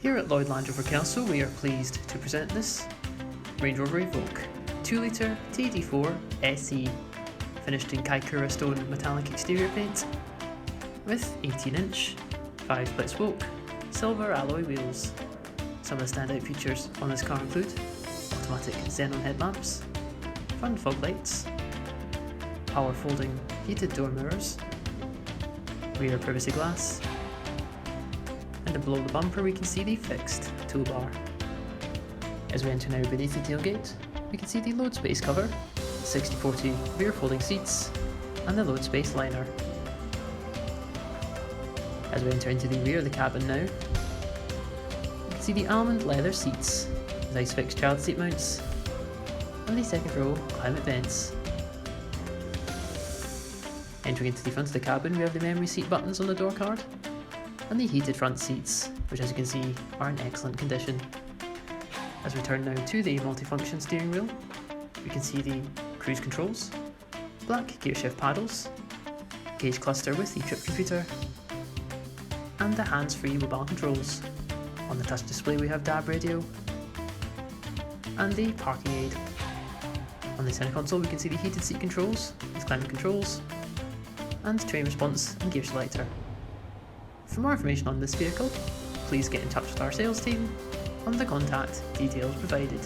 Here at Lloyd Land Rover Kelso, we are pleased to present this Range Rover Evoque 2-litre TD4 SE, finished in Kaikoura Stone Metallic exterior paint, with 18-inch 5-split spoke silver alloy wheels. Some of the standout features on this car include automatic xenon headlamps, front fog lights, power folding heated door mirrors, rear privacy glass, and below the bumper we can see the fixed toolbar. As we enter now beneath the tailgate, we can see the load space cover, 60/40 rear folding seats, and the load space liner. As we enter into the rear of the cabin now, we can see the almond leather seats, nice fixed child seat mounts, and the second row climate vents. Entering into the front of the cabin, we have the memory seat buttons on the door card, and the heated front seats, which as you can see are in excellent condition. As we turn now to the multifunction steering wheel, we can see the cruise controls, black gear shift paddles, gauge cluster with the trip computer, and the hands-free mobile controls. On the touch display we have DAB radio and the parking aid. On the centre console we can see the heated seat controls, with climate controls, and train response and gear selector. For more information on this vehicle, please get in touch with our sales team on the contact details provided.